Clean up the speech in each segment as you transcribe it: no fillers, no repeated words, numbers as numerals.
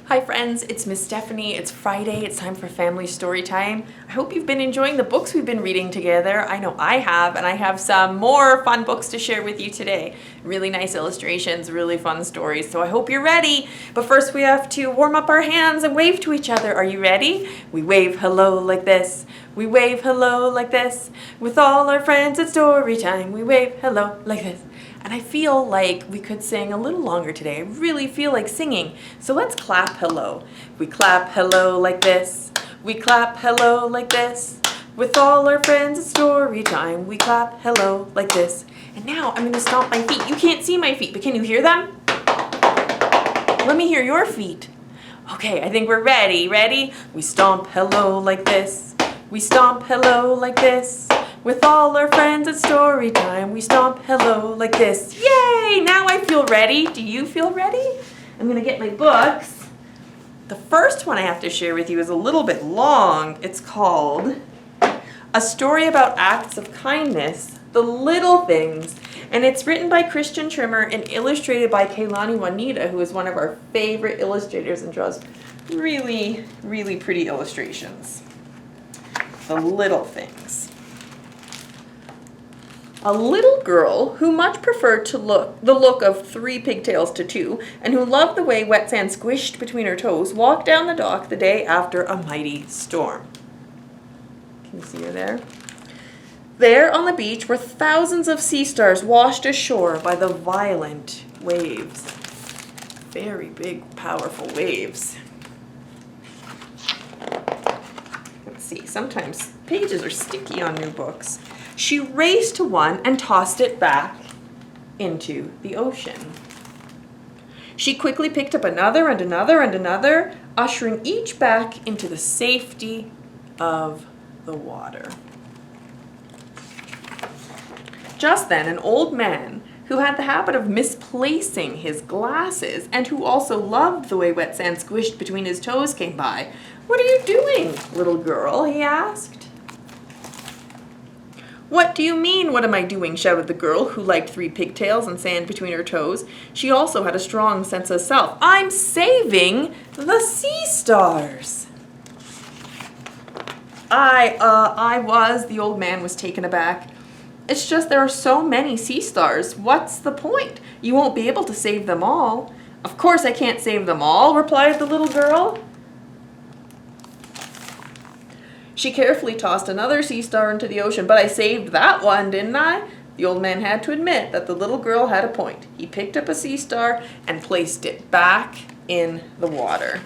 Hi friends, it's Miss Stephanie. It's Friday. It's time for Family Storytime. I hope you've been enjoying the books we've been reading together. I know I have, and I have some more fun books to share with you today. Really nice illustrations, really fun stories, so I hope you're ready. But first we have to warm up our hands and wave to each other. Are you ready? We wave hello like this. We wave hello like this. With all our friends at story time, we wave hello like this. And I feel like we could sing a little longer today. I really feel like singing. So let's clap hello. We clap hello like this. We clap hello like this. With all our friends at story time, we clap hello like this. And now I'm going to stomp my feet. You can't see my feet, but can you hear them? Let me hear your feet. Okay, I think we're ready. Ready? We stomp hello like this. We stomp hello like this. With all our friends at story time, we stomp hello like this. Yay! Now I feel ready. Do you feel ready? I'm going to get my books. The first one I have to share with you is a little bit long. It's called A Story About Acts of Kindness, The Little Things. And it's written by Christian Trimmer and illustrated by Kaylani Juanita, who is one of our favorite illustrators and draws really, really pretty illustrations. The Little Things. A little girl who much preferred the look of 3 pigtails to 2, and who loved the way wet sand squished between her toes, walked down the dock the day after a mighty storm. Can you see her there? There on the beach were thousands of sea stars washed ashore by the violent waves. Very big, powerful waves. Let's see, sometimes pages are sticky on new books. She raced to one and tossed it back into the ocean. She quickly picked up another and another and another, ushering each back into the safety of the water. Just then, an old man who had the habit of misplacing his glasses and who also loved the way wet sand squished between his toes came by. "What are you doing, little girl?" he asked. "What do you mean, what am I doing?" shouted the girl, who liked 3 pigtails and sand between her toes. She also had a strong sense of self. "I'm saving the sea stars." The old man was taken aback. "It's just there are so many sea stars. What's the point? You won't be able to save them all." "Of course I can't save them all," replied the little girl. She carefully tossed another sea star into the ocean. "But I saved that one, didn't I?" The old man had to admit that the little girl had a point. He picked up a sea star and placed it back in the water.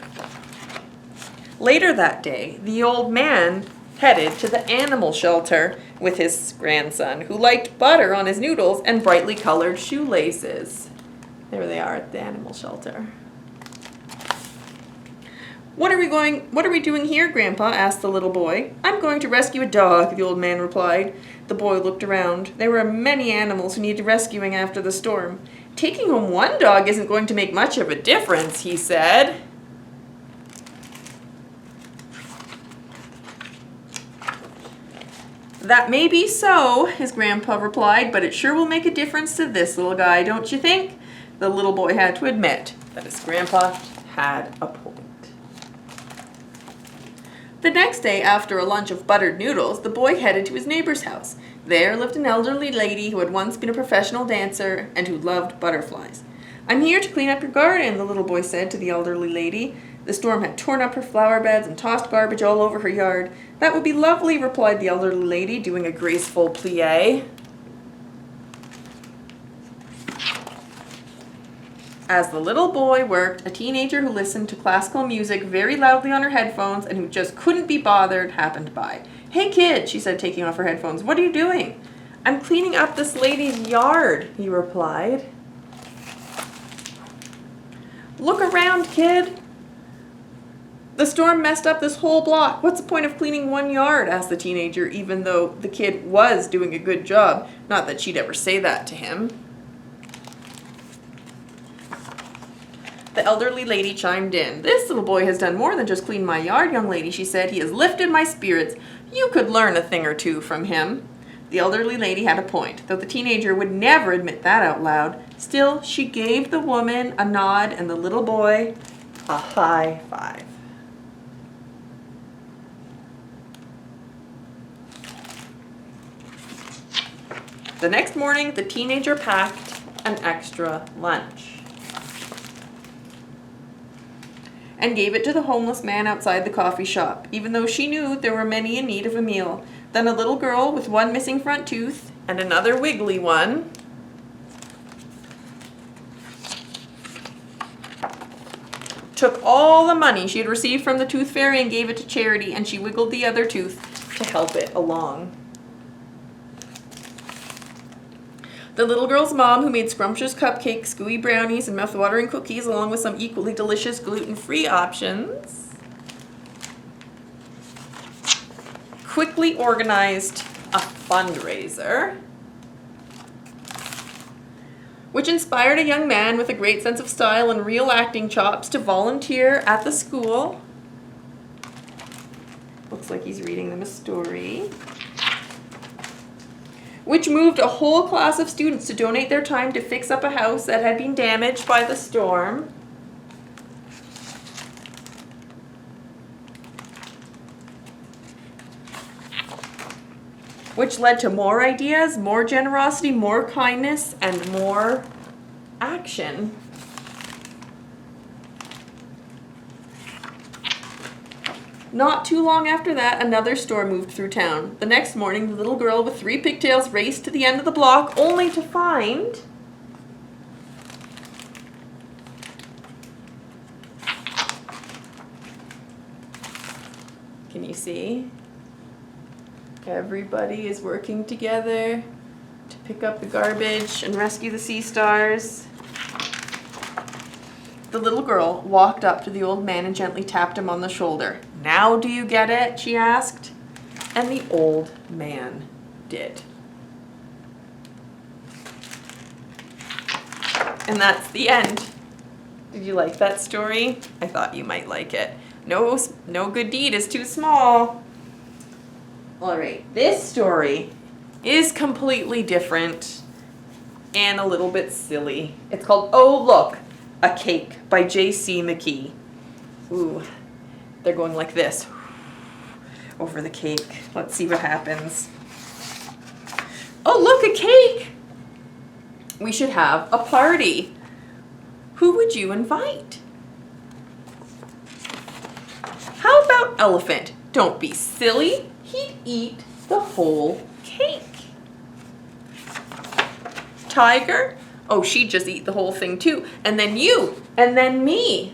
Later that day, the old man headed to the animal shelter with his grandson, who liked butter on his noodles and brightly colored shoelaces. There they are at the animal shelter. What are we doing here, Grandpa?" asked the little boy. "I'm going to rescue a dog," the old man replied. The boy looked around. There were many animals who needed rescuing after the storm. "Taking home one dog isn't going to make much of a difference," he said. "That may be so," his grandpa replied, "but it sure will make a difference to this little guy, don't you think?" The little boy had to admit that his grandpa had a point. The next day, after a lunch of buttered noodles, the boy headed to his neighbor's house. There lived an elderly lady who had once been a professional dancer and who loved butterflies. "I'm here to clean up your garden," the little boy said to the elderly lady. The storm had torn up her flower beds and tossed garbage all over her yard. "That would be lovely," replied the elderly lady, doing a graceful plie. As the little boy worked, a teenager who listened to classical music very loudly on her headphones and who just couldn't be bothered happened by. "Hey kid," she said, taking off her headphones, "what are you doing?" "I'm cleaning up this lady's yard," he replied. "Look around, kid. The storm messed up this whole block. What's the point of cleaning one yard?" asked the teenager, even though the kid was doing a good job. Not that she'd ever say that to him. The elderly lady chimed in. "This little boy has done more than just clean my yard, young lady," she said. "He has lifted my spirits. You could learn a thing or two from him." The elderly lady had a point, though the teenager would never admit that out loud. Still, she gave the woman a nod, and the little boy A high five. The next morning, the teenager packed an extra lunch and gave it to the homeless man outside the coffee shop, even though she knew there were many in need of a meal. Then a little girl with one missing front tooth and another wiggly one took all the money she had received from the tooth fairy and gave it to charity, and she wiggled the other tooth to help it along. The little girl's mom, who made scrumptious cupcakes, gooey brownies, and mouth-watering cookies, along with some equally delicious gluten-free options, quickly organized a fundraiser, which inspired a young man with a great sense of style and real acting chops to volunteer at the school. Looks like he's reading them a story. Which moved a whole class of students to donate their time to fix up a house that had been damaged by the storm. Which led to more ideas, more generosity, more kindness, and more action. Not too long after that, another storm moved through town. The next morning, the little girl with 3 pigtails raced to the end of the block, only to find can you see? Everybody is working together to pick up the garbage and rescue the sea stars. The little girl walked up to the old man and gently tapped him on the shoulder. "Now do you get it?" she asked. And the old man did. And that's the end. Did you like that story? I thought you might like it. No good deed is too small. All right, this story is completely different and a little bit silly. It's called Oh Look, a Cake by J.C. McKee. Ooh, they're going like this over the cake. Let's see what happens. Oh, look, a cake! We should have a party. Who would you invite? How about elephant? Don't be silly. He'd eat the whole cake. Tiger? Oh, she'd just eat the whole thing too. And then you. And then me.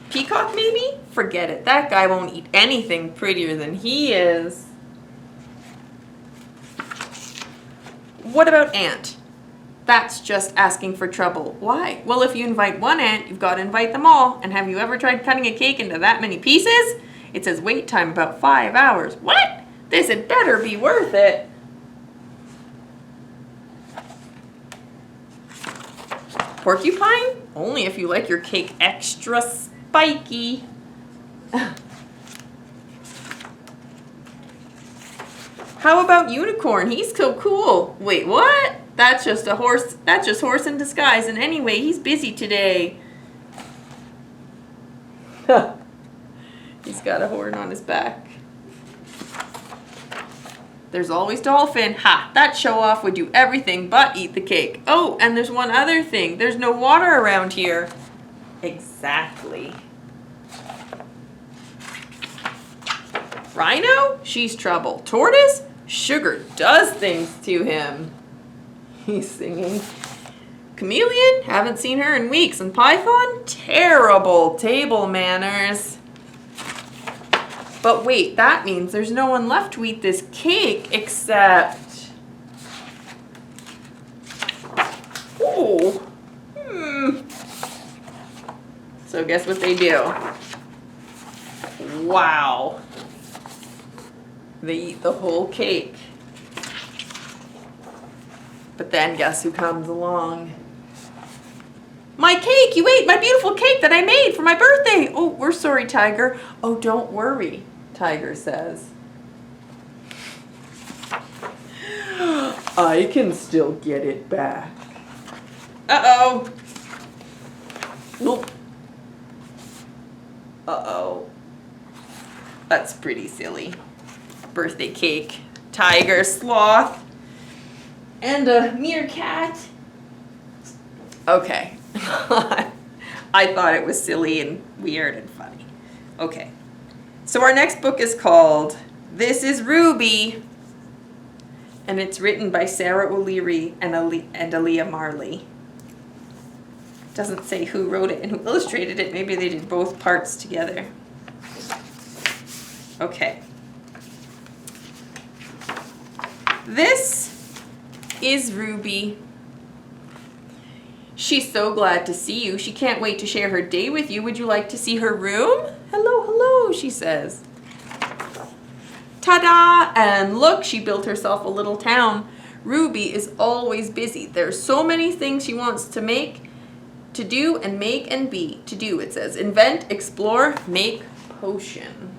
Peacock maybe? Forget it. That guy won't eat anything prettier than he is. What about ant? That's just asking for trouble. Why? Well, if you invite one ant, you've got to invite them all. And have you ever tried cutting a cake into that many pieces? It says wait time about 5 hours. What? This had better be worth it. Porcupine? Only if you like your cake extra spiky. How about unicorn? He's so cool. Wait, what? That's just a horse. That's just horse in disguise. And anyway, he's busy today. He's got a horn on his back. There's always dolphin. Ha! That show off would do everything but eat the cake. Oh, and there's one other thing. There's no water around here. Exactly. Rhino? She's trouble. Tortoise? Sugar does things to him. He's singing. Chameleon? Haven't seen her in weeks. And Python? Terrible table manners. But wait, that means there's no one left to eat this cake except... Oh. So guess what they do? Wow. They eat the whole cake. But then guess who comes along? My cake! You ate my beautiful cake that I made for my birthday! Oh, we're sorry, Tiger. Oh, don't worry, Tiger says. I can still get it back. Uh-oh. Nope. Uh-oh. That's pretty silly. Birthday cake, tiger, sloth, and a meerkat. Okay. I thought it was silly and weird and funny. Okay. So our next book is called This is Ruby. And it's written by Sarah O'Leary and Aaliyah Marley. Doesn't say who wrote it and who illustrated it. Maybe they did both parts together. Okay. This is Ruby. She's so glad to see you. She can't wait to share her day with you. Would you like to see her room? Hello, hello, she says. Ta-da! And look, she built herself a little town. Ruby is always busy. There's so many things she wants to make, to do, and make and be. To do, it says. Invent, explore, make, potion.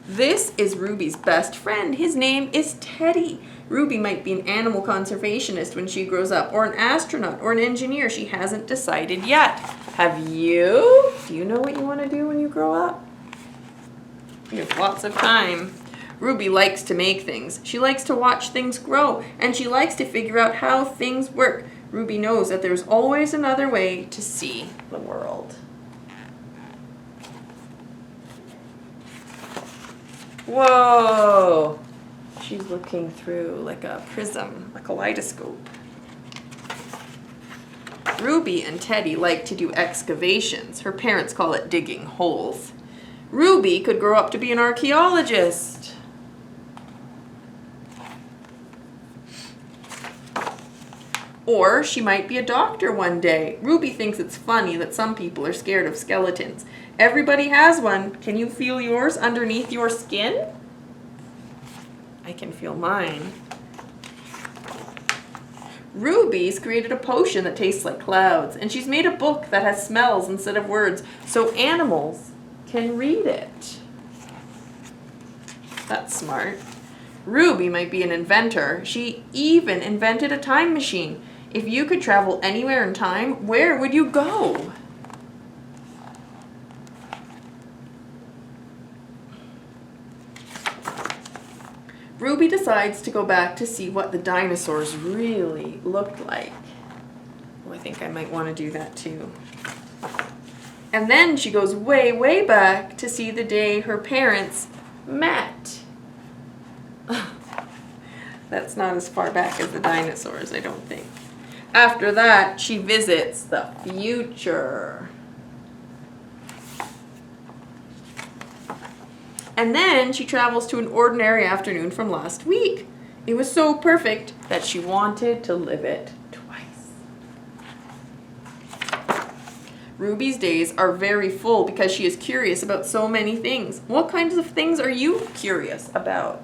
This is Ruby's best friend. His name is Teddy. Ruby might be an animal conservationist when she grows up, or an astronaut, or an engineer. She hasn't decided yet. Have you? Do you know what you want to do when you grow up? You have lots of time. Ruby likes to make things. She likes to watch things grow, and she likes to figure out how things work. Ruby knows that there's always another way to see the world. Whoa! She's looking through like a prism, a kaleidoscope. Ruby and Teddy like to do excavations. Her parents call it digging holes. Ruby could grow up to be an archaeologist. Or she might be a doctor one day. Ruby thinks it's funny that some people are scared of skeletons. Everybody has one. Can you feel yours underneath your skin? I can feel mine. Ruby's created a potion that tastes like clouds, and she's made a book that has smells instead of words, so animals can read it. That's smart. Ruby might be an inventor. She even invented a time machine. If you could travel anywhere in time, where would you go? Ruby decides to go back to see what the dinosaurs really looked like. Well, I think I might want to do that too. And then she goes way, way back to see the day her parents met. That's not as far back as the dinosaurs, I don't think. After that, she visits the future. And then she travels to an ordinary afternoon from last week. It was so perfect that she wanted to live it twice. Ruby's days are very full because she is curious about so many things. What kinds of things are you curious about?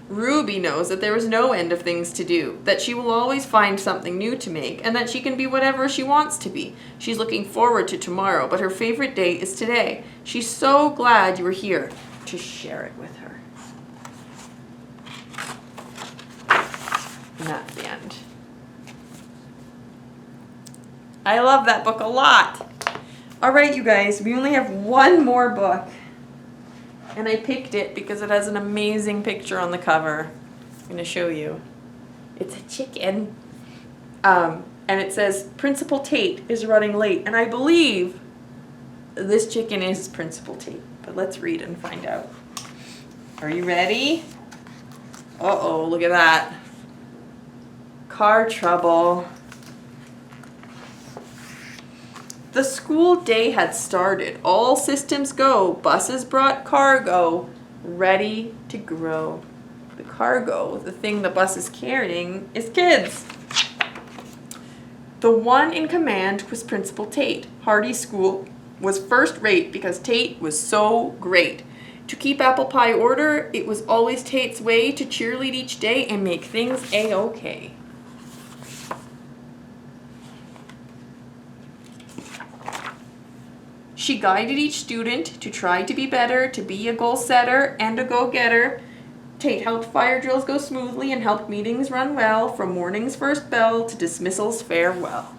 Ruby knows that there is no end of things to do, that she will always find something new to make, and that she can be whatever she wants to be. She's looking forward to tomorrow, but her favorite day is today. She's so glad you were here to share it with her. And that's the end. I love that book a lot. All right, you guys, we only have one more book. And I picked it because it has an amazing picture on the cover. I'm going to show you. It's a chicken. And it says, Principal Tate is running late. And I believe this chicken is Principal Tate. But let's read and find out. Are you ready? Uh-oh, look at that. Car trouble. The school day had started. All systems go. Buses brought cargo, ready to grow. The cargo, the thing the bus is carrying, is kids. The one in command was Principal Tate. Hardy's school was first rate because Tate was so great. To keep apple pie order, it was always Tate's way to cheerlead each day and make things a-okay. She guided each student to try to be better, to be a goal setter and a go-getter, Tate helped fire drills go smoothly and helped meetings run well, from morning's first bell to dismissal's farewell.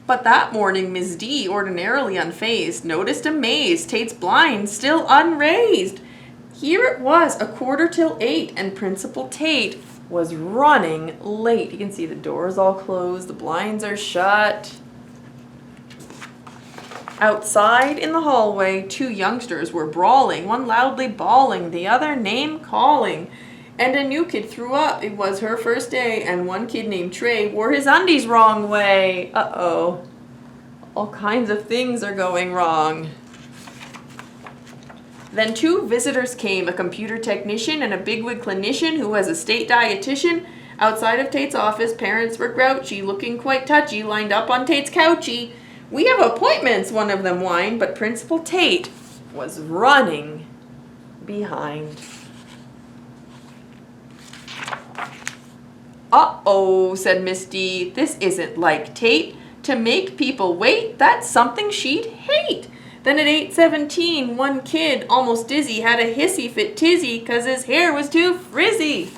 But that morning, Ms. D, ordinarily unfazed, noticed amazed Tate's blind still unraised. Here it was, 7:45, and Principal Tate was running late. You can see the doors all closed, the blinds are shut. Outside in the hallway, 2 youngsters were brawling, one loudly bawling, the other name calling. And a new kid threw up. It was her first day, and one kid named Trey wore his undies wrong way. Uh-oh. All kinds of things are going wrong. Then 2 visitors came, a computer technician and a bigwig clinician who was a state dietitian. Outside of Tate's office, parents were grouchy, looking quite touchy, lined up on Tate's couchy. "We have appointments," one of them whined, but Principal Tate was running behind. "Uh-oh," said Miss D. "This isn't like Tate. To make people wait, that's something she'd hate." Then at 8:17, one kid, almost dizzy, had a hissy fit tizzy 'cause his hair was too frizzy.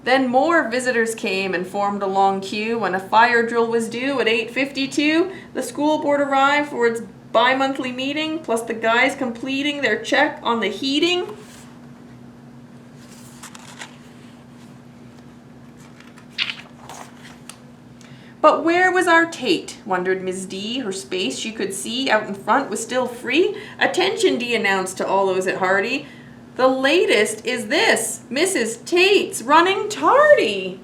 Then more visitors came and formed a long queue. When a fire drill was due at 8:52, the school board arrived for its bi-monthly meeting, plus the guys completing their check on the heating. But where was our Tate? Wondered Ms. D. Her space she could see out in front was still free. "Attention," D announced to all those at Hardy. "The latest is this. Mrs. Tate's running tardy."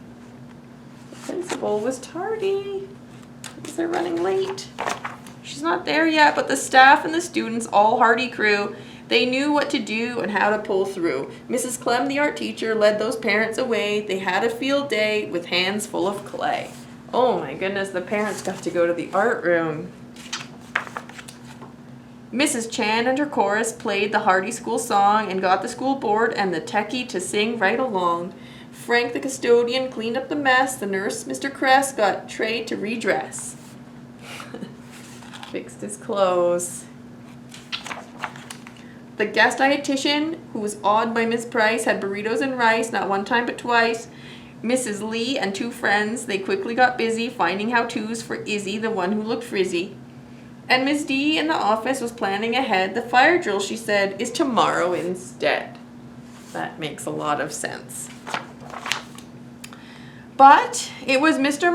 The principal was tardy because they're running late. She's not there yet, but the staff and the students, all Hardy crew, they knew what to do and how to pull through. Mrs. Clem, the art teacher, led those parents away. They had a field day with hands full of clay. Oh my goodness, the parents got to go to the art room. Mrs. Chan and her chorus played the Hardy School song and got the school board and the techie to sing right along. Frank, the custodian, cleaned up the mess. The nurse, Mr. Kress, got Trey to redress. Fixed his clothes. The guest dietitian, who was awed by Miss Price, had burritos and rice, not one time but twice. Mrs. Lee and 2 friends, they quickly got busy finding how-tos for Izzy, the one who looked frizzy. And Miss D in the office was planning ahead. The fire drill, she said, is tomorrow instead. That makes a lot of sense. But it was Mr.